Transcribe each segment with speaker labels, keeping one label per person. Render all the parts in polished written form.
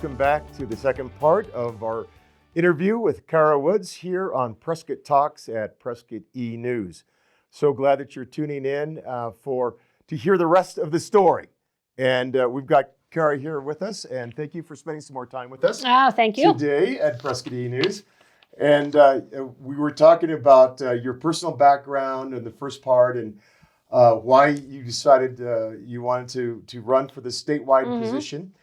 Speaker 1: welcome back to the second part of our interview with Kara Woods here on Prescott Talks at Prescott E-News. So glad that you're tuning in to hear the rest of the story. And we've got Kara here with us, and thank you for spending some more time with us.
Speaker 2: Oh, thank you.
Speaker 1: Today at Prescott E-News. And we were talking about your personal background in the first part and why you decided you wanted to run for the statewide position.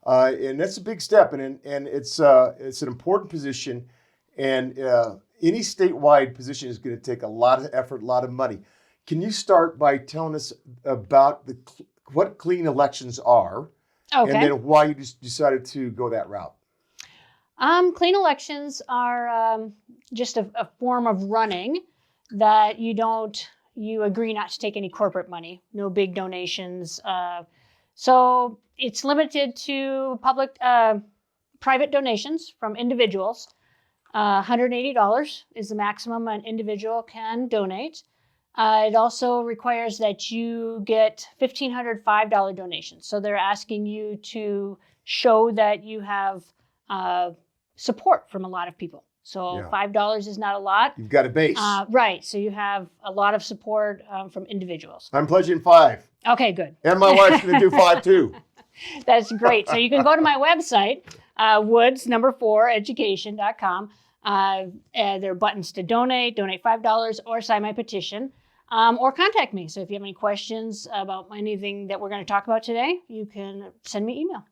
Speaker 1: And that's a big step, and it's an important position, and any statewide position is going to take a lot of effort, a lot of money. Can you start by telling us about what clean elections are,
Speaker 2: Okay.
Speaker 1: and then why you decided to go that route?
Speaker 2: Clean elections are just a form of running that you agree not to take any corporate money, no big donations. So it's limited to private donations from individuals. $180 is the maximum an individual can donate. It also requires that you get $1,505 donations. So they're asking you to show that you have support from a lot of people. So
Speaker 1: Yeah.
Speaker 2: $5 is not a lot.
Speaker 1: You've got a base.
Speaker 2: Right. So you have a lot of support from individuals.
Speaker 1: I'm pledging 5.
Speaker 2: Okay, good.
Speaker 1: And my wife's going to do 5 too.
Speaker 2: That's great. So you can go to my website, woods4education.com. There are buttons to donate $5, or sign my petition, or contact me. So if you have any questions about anything that we're going to talk about today, you can send me email.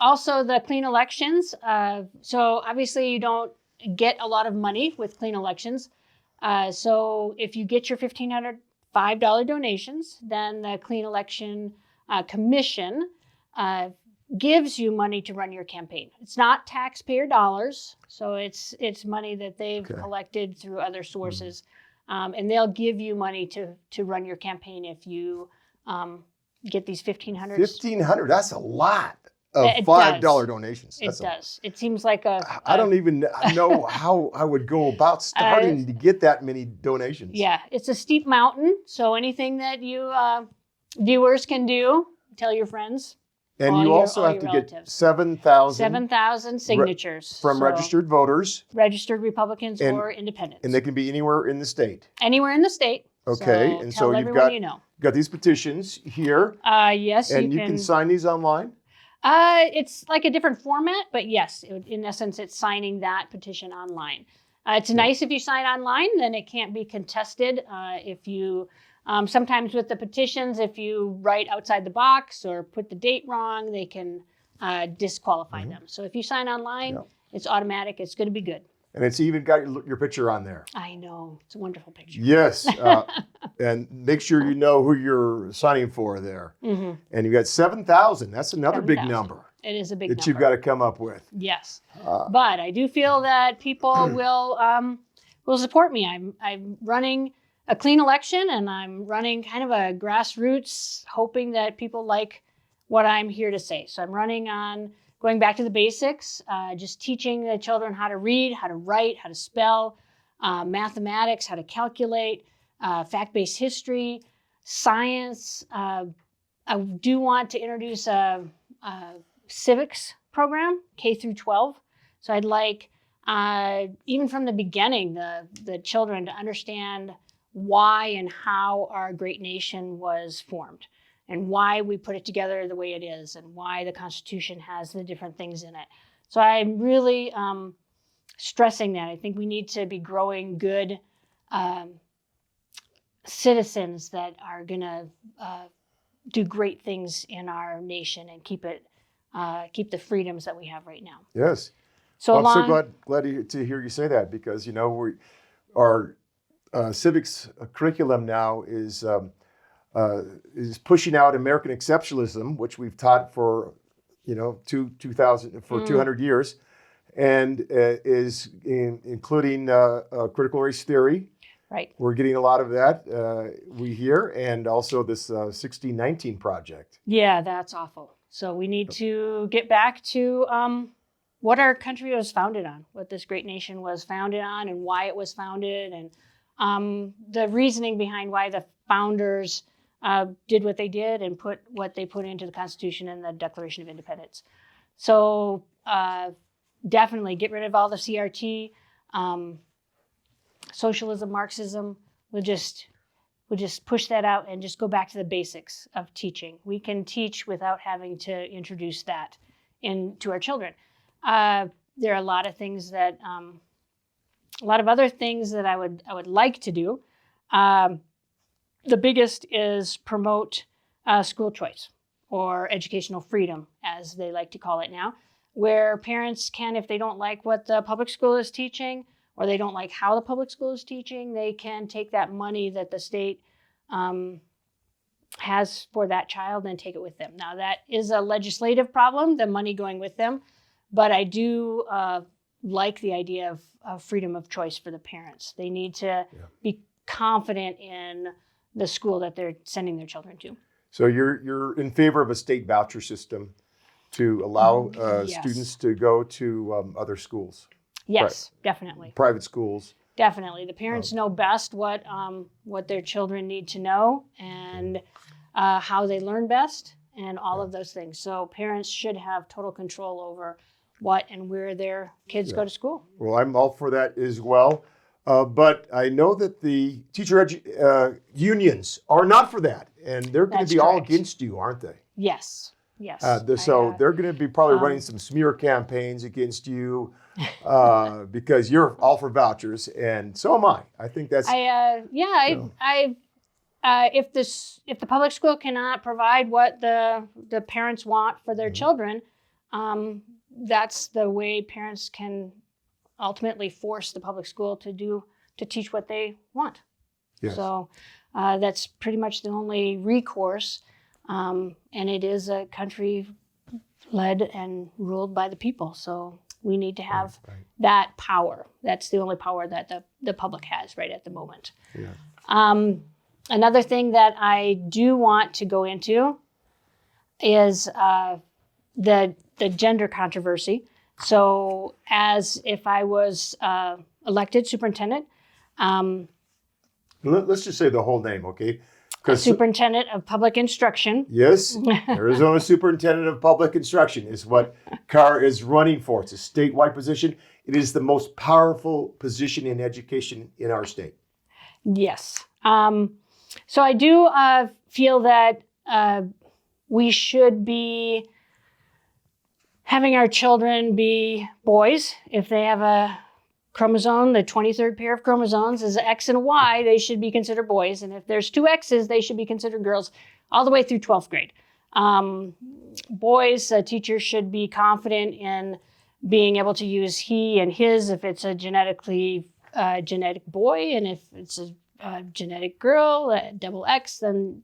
Speaker 2: Also, the clean elections. So obviously you don't get a lot of money with clean elections. So if you get your $1,505 donations, then the Clean Election Commission gives you money to run your campaign. It's not taxpayer dollars, so it's money that they've collected through other sources, and they'll give you money to run your campaign if you get these $1,500.
Speaker 1: $1,500, that's a lot of
Speaker 2: It
Speaker 1: $5
Speaker 2: does.
Speaker 1: donations.
Speaker 2: It does. It seems like
Speaker 1: I don't even know how I would go about starting to get that many donations.
Speaker 2: Yeah, it's a steep mountain, so anything that you viewers can do, tell your friends.
Speaker 1: And you also have to get 7,000
Speaker 2: signatures
Speaker 1: from registered voters.
Speaker 2: Registered Republicans or independents.
Speaker 1: And they can be anywhere in the state.
Speaker 2: Anywhere in the state.
Speaker 1: Okay,
Speaker 2: so
Speaker 1: and
Speaker 2: tell
Speaker 1: so
Speaker 2: everyone you know.
Speaker 1: Got these petitions here.
Speaker 2: Yes,
Speaker 1: and you can sign these online?
Speaker 2: It's like a different format, but yes, in essence, it's signing that petition online. It's nice if you sign online, then it can't be contested. If you sometimes with the petitions, if you write outside the box or put the date wrong, they can disqualify them. So if you sign online, it's automatic. It's going to be good.
Speaker 1: And it's even got your picture on there.
Speaker 2: I know. It's a wonderful picture.
Speaker 1: Yes. And make sure you know who you're signing for there. And you got 7,000. That's another
Speaker 2: 7,000.
Speaker 1: Big number.
Speaker 2: It is a big number.
Speaker 1: That you've got to come up with.
Speaker 2: Yes. But I do feel that people will support me. I'm running a clean election, and I'm running kind of a grassroots, hoping that people like what I'm here to say. So I'm running on going back to the basics, just teaching the children how to read, how to write, how to spell, mathematics, how to calculate, fact-based history, science. I do want to introduce a civics program, K through 12. So I'd like, even from the beginning, the children to understand why and how our great nation was formed, and why we put it together the way it is, and why the Constitution has the different things in it. So I'm really stressing that. I think we need to be growing good citizens that are going to do great things in our nation and keep the freedoms that we have right now.
Speaker 1: Yes.
Speaker 2: So
Speaker 1: I'm so glad to hear you say that, because our civics curriculum now is pushing out American exceptionalism, which we've taught for 200 years, and is including critical race theory.
Speaker 2: Right.
Speaker 1: We're getting a lot of that, we hear, and also this 1619 project.
Speaker 2: Yeah, that's awful. So we need to get back to what our country was founded on, what this great nation was founded on, and why it was founded, and the reasoning behind why the founders did what they did and put what they put into the Constitution and the Declaration of Independence. So definitely get rid of all the CRT, socialism, Marxism. We'll just push that out and just go back to the basics of teaching. We can teach without having to introduce that into our children. There are a lot of things that, a lot of other things that I would like to do. The biggest is promote school choice, or educational freedom, as they like to call it now, where parents can, if they don't like what the public school is teaching, or they don't like how the public school is teaching, they can take that money that the state has for that child and take it with them. Now, that is a legislative problem, the money going with them, but I do like the idea of freedom of choice for the parents. They need to be confident in the school that they're sending their children to.
Speaker 1: So you're in favor of a state voucher system to allow
Speaker 2: Yes.
Speaker 1: students to go to other schools?
Speaker 2: Yes, definitely.
Speaker 1: Private schools.
Speaker 2: Definitely. The parents know best what their children need to know, and how they learn best, and all of those things. So parents should have total control over what and where their kids go to school.
Speaker 1: Well, I'm all for that as well. But I know that the teacher unions are not for that, and they're going to be all against you, aren't they?
Speaker 2: Yes. Yes.
Speaker 1: So they're going to be probably running some smear campaigns against you because you're all for vouchers, and so am I. I think that's. If the public school cannot provide what the parents want for their children, that's the way parents can ultimately force the public school to teach what they want. Yes.
Speaker 2: So that's pretty much the only recourse. And it is a country led and ruled by the people. So we need to have that power. That's the only power that the public has right at the moment. Yeah. Another thing that I do want to go into is the gender controversy. So as if I was elected superintendent.
Speaker 1: Let's just say the whole name, okay?
Speaker 2: Superintendent of Public Instruction.
Speaker 1: Yes, Arizona Superintendent of Public Instruction is what Carr is running for. It's a statewide position. It is the most powerful position in education in our state.
Speaker 2: Yes. So I do feel that we should be having our children be boys. If they have a chromosome, the 23rd pair of chromosomes is an X and a Y, they should be considered boys. And if there's two X's, they should be considered girls all the way through 12th grade. Boys, teachers should be confident in being able to use he and his if it's a genetic boy, and if it's a genetic girl, double X, then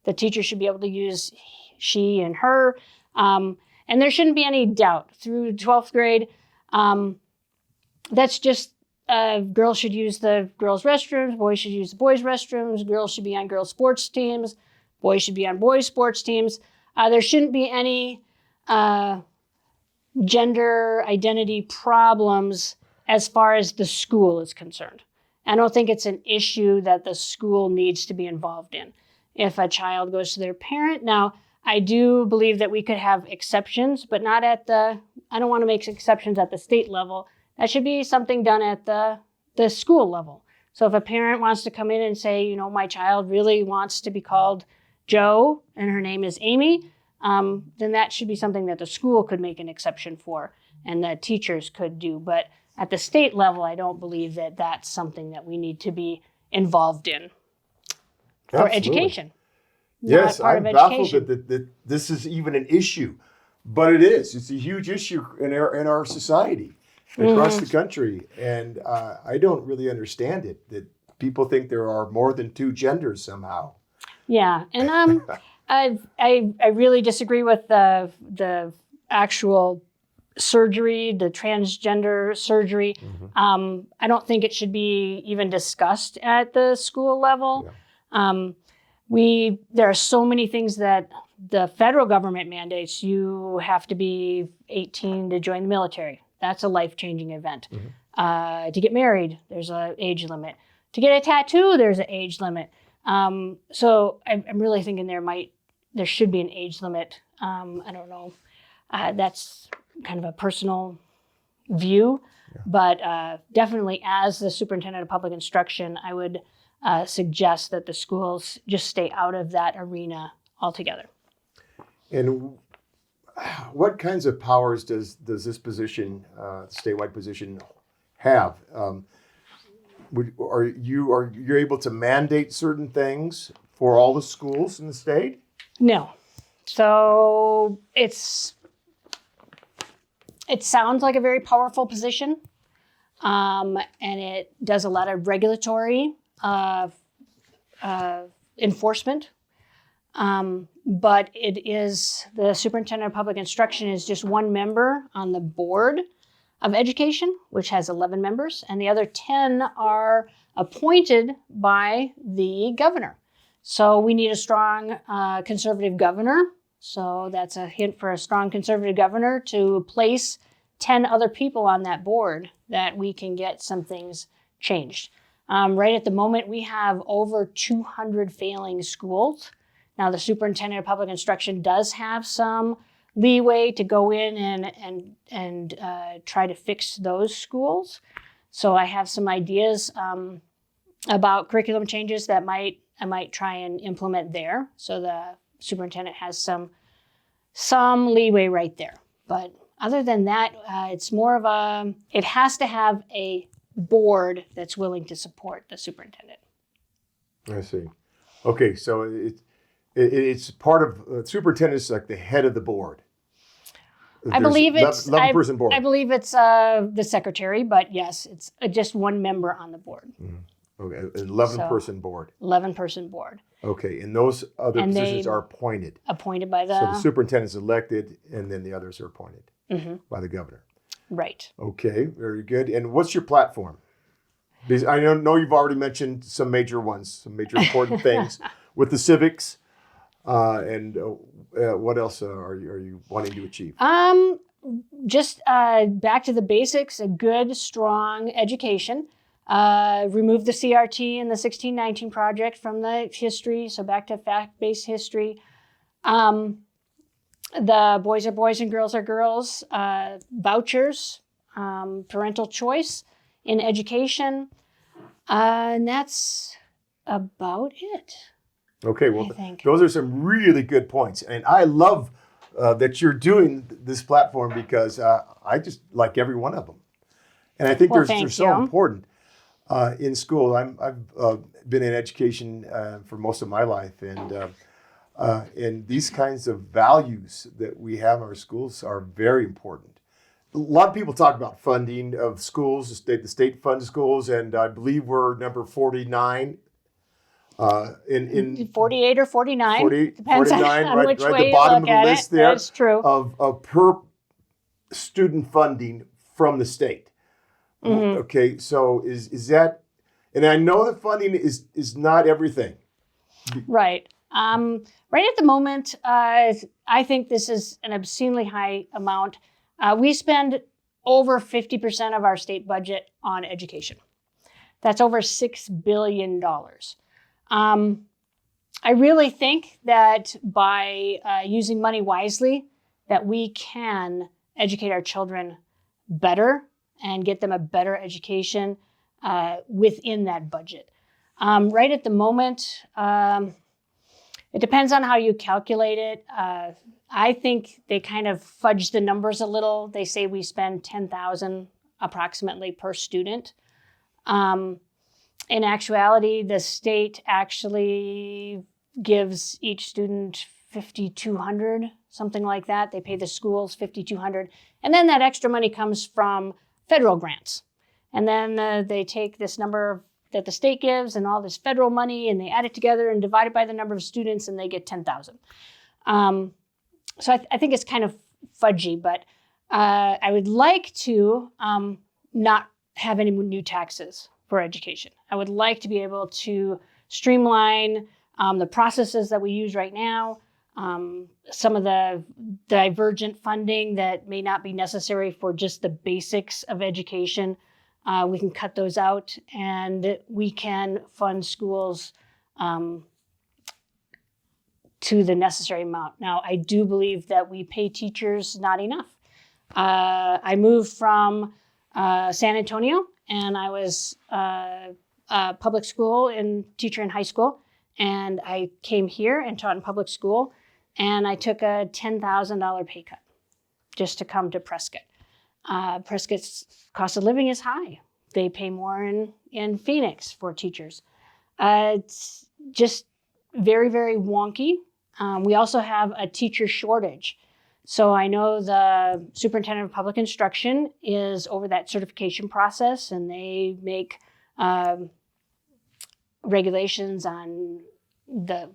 Speaker 2: the teacher should be able to use she and her. And there shouldn't be any doubt through 12th grade. That's just girls should use the girls' restrooms, boys should use the boys' restrooms, girls should be on girls' sports teams, boys should be on boys' sports teams. There shouldn't be any gender identity problems as far as the school is concerned. I don't think it's an issue that the school needs to be involved in. If a child goes to their parent, now I do believe that we could have exceptions, but not I don't want to make exceptions at the state level. That should be something done at the school level. So if a parent wants to come in and say, my child really wants to be called Joe and her name is Amy, then that should be something that the school could make an exception for and that teachers could do. But at the state level, I don't believe that that's something that we need to be involved in for education.
Speaker 1: Yes, I'm baffled that this is even an issue, but it is. It's a huge issue in our society across the country, and I don't really understand it. That people think there are more than two genders somehow. Yeah,
Speaker 2: and I really disagree with the actual surgery, the transgender surgery. I don't think it should be even discussed at the school level. Yeah. There are so many things that the federal government mandates. You have to be 18 to join the military. That's a life-changing event. To get married, there's an age limit. To get a tattoo, there's an age limit. So I'm really thinking there should be an age limit. I don't know. That's kind of a personal view, but definitely as the superintendent of public instruction, I would suggest that the schools just stay out of that arena altogether.
Speaker 1: And what kinds of powers does this position, statewide position, have? Are you able to mandate certain things for all the schools in the state?
Speaker 2: No. So it sounds like a very powerful position, and it does a lot of regulatory enforcement. But the superintendent of public instruction is just one member on the board of education, which has 11 members, and the other 10 are appointed by the governor. So we need a strong conservative governor. So that's a hint for a strong conservative governor to place 10 other people on that board that we can get some things changed. Right at the moment, we have over 200 failing schools. Now, the superintendent of public instruction does have some leeway to go in and try to fix those schools. So I have some ideas about curriculum changes that I might try and implement there. So the superintendent has some leeway right there. But other than that, it's more of it has to have a board that's willing to support the superintendent.
Speaker 1: I see. Okay, so it's part of superintendent's like the head of the board.
Speaker 2: I believe it's
Speaker 1: 11-person board.
Speaker 2: I believe it's the secretary, but yes, it's just one member on the board.
Speaker 1: Mm-hmm. Okay, an 11-person board.
Speaker 2: 11-person board.
Speaker 1: Okay, and those other positions are appointed.
Speaker 2: Appointed by
Speaker 1: So the superintendent is elected, and then the others are appointed by the governor.
Speaker 2: Right.
Speaker 1: Okay, very good. And what's your platform? Because I know you've already mentioned some major ones, some major important things with the civics. And what else are you wanting to achieve?
Speaker 2: Just back to the basics, a good, strong education. Remove the CRT and the 1619 project from the history, so back to fact-based history. The boys are boys and girls are girls, vouchers, parental choice in education, and that's about it.
Speaker 1: Okay, well, those are some really good points. And I love that you're doing this platform because I just like every one of them. And I think they're so important in school. I've been in education for most of my life. And these kinds of values that we have in our schools are very important. A lot of people talk about funding of schools, the state funds schools, and I believe we're number 49. In
Speaker 2: 48 or 49,
Speaker 1: 40,
Speaker 2: depends
Speaker 1: 49,
Speaker 2: on
Speaker 1: right,
Speaker 2: which
Speaker 1: right
Speaker 2: way
Speaker 1: at the
Speaker 2: you
Speaker 1: bottom
Speaker 2: look
Speaker 1: of the
Speaker 2: at
Speaker 1: list
Speaker 2: it.
Speaker 1: there.
Speaker 2: That's true.
Speaker 1: Of per student funding from the state.
Speaker 2: Mm-hmm.
Speaker 1: Okay, so is that, and I know that funding is not everything.
Speaker 2: Right. Right at the moment, I think this is an obscenely high amount. We spend over 50% of our state budget on education. That's over $6 billion. I really think that by using money wisely, that we can educate our children better and get them a better education within that budget. Right at the moment, it depends on how you calculate it. I think they kind of fudge the numbers a little. They say we spend $10,000 approximately per student. In actuality, the state actually gives each student $5,200, something like that. They pay the schools $5,200. And then that extra money comes from federal grants. And then they take this number that the state gives and all this federal money and they add it together and divide it by the number of students and they get 10,000. So I think it's kind of fudgy, but I would like to not have any new taxes for education. I would like to be able to streamline the processes that we use right now, some of the divergent funding that may not be necessary for just the basics of education. We can cut those out and we can fund schools to the necessary amount. Now, I do believe that we pay teachers not enough. I moved from San Antonio, and I was a public school and teacher in high school. And I came here and taught in public school, and I took a $10,000 pay cut just to come to Prescott. Prescott's cost of living is high. They pay more in Phoenix for teachers. It's just very, very wonky. We also have a teacher shortage. So I know the Superintendent of Public Instruction is over that certification process, and they make regulations on the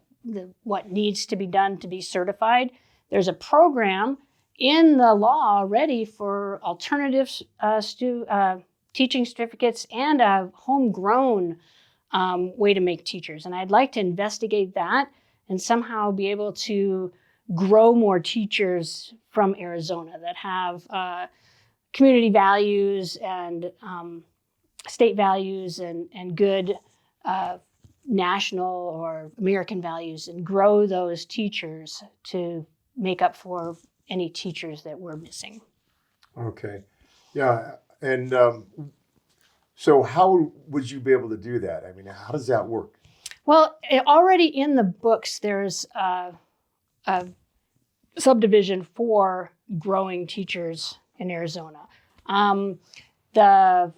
Speaker 2: what needs to be done to be certified. There's a program in the law already for alternative teaching certificates and a homegrown way to make teachers. And I'd like to investigate that and somehow be able to grow more teachers from Arizona that have community values and state values and good national or American values, and grow those teachers to make up for any teachers that we're missing.
Speaker 1: Okay. Yeah. And so how would you be able to do that? I mean, how does that work?
Speaker 2: Well, already in the books, there's a subdivision for growing teachers in Arizona. The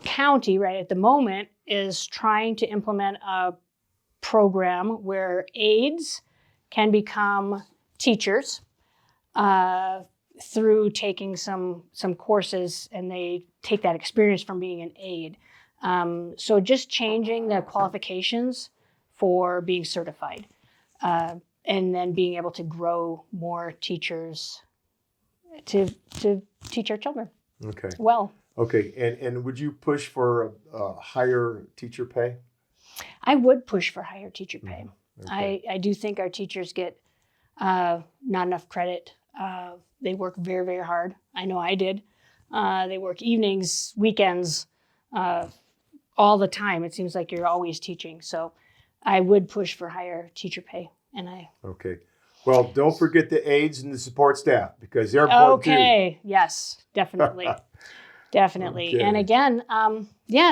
Speaker 2: county, right at the moment, is trying to implement a program where aides can become teachers through taking some courses, and they take that experience from being an aide. So just changing the qualifications for being certified, and then being able to grow more teachers to teach our children.
Speaker 1: Okay.
Speaker 2: Well.
Speaker 1: Okay. And would you push for a higher teacher pay?
Speaker 2: I would push for higher teacher pay.
Speaker 1: Okay.
Speaker 2: I do think our teachers get not enough credit. They work very, very hard. I know I did. They work evenings, weekends, all the time. It seems like you're always teaching. So I would push for higher teacher pay.
Speaker 1: Okay. Well, don't forget the aides and the support staff, because they're important too.
Speaker 2: Okay. Yes, definitely. Definitely.
Speaker 1: Okay.
Speaker 2: And again,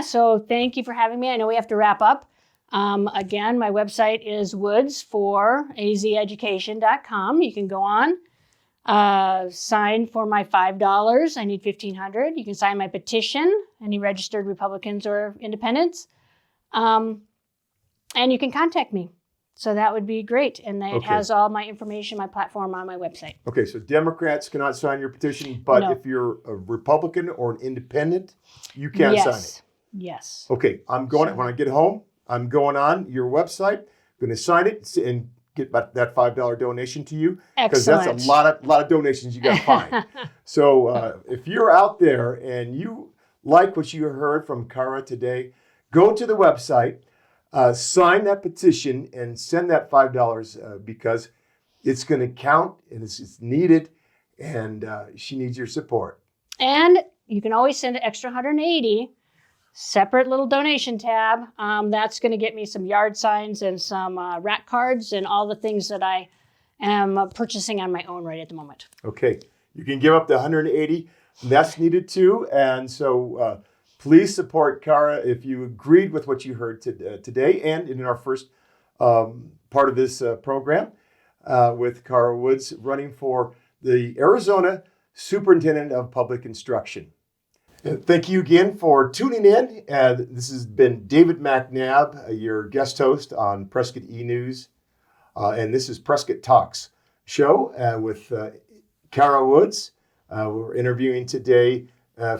Speaker 2: so thank you for having me. I know we have to wrap up. Again, my website is woods4azeducation.com. You can go on, sign for my $5. I need $1,500. You can sign my petition, any registered Republicans or independents. And you can contact me. So that would be great. And it has all my information, my platform on my website.
Speaker 1: Okay, so Democrats cannot sign your petition, but
Speaker 2: No.
Speaker 1: if you're a Republican or an independent, you can sign it.
Speaker 2: Yes.
Speaker 1: Okay, when I get home, I'm going on your website, going to sign it and get that $5 donation to you, because
Speaker 2: Excellent.
Speaker 1: that's a lot of donations you got to find. So if you're out there and you like what you heard from Cara today, go to the website, sign that petition, and send that $5 because it's going to count and it's needed, and she needs your support.
Speaker 2: And you can always send an extra $180. Separate little donation tab. That's going to get me some yard signs and some rack cards and all the things that I am purchasing on my own right at the moment.
Speaker 1: Okay, you can give up the $180. That's needed too. And so please support Cara if you agreed with what you heard today and in our first part of this program with Cara Woods running for the Arizona Superintendent of Public Instruction. Thank you again for tuning in. This has been David McNabb, your guest host on Prescott E-News. And this is Prescott Talks show with Cara Woods. We're interviewing today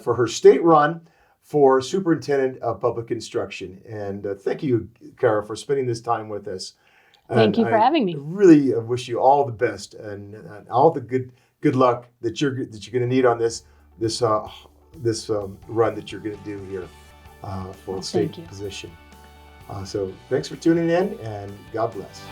Speaker 1: for her state run for Superintendent of Public Instruction. And thank you, Cara, for spending this time with us.
Speaker 2: Thank you for having me.
Speaker 1: I really wish you all the best and all the good luck that you're going to need on this run that you're going to do here for the state position. So thanks for tuning in, and God bless.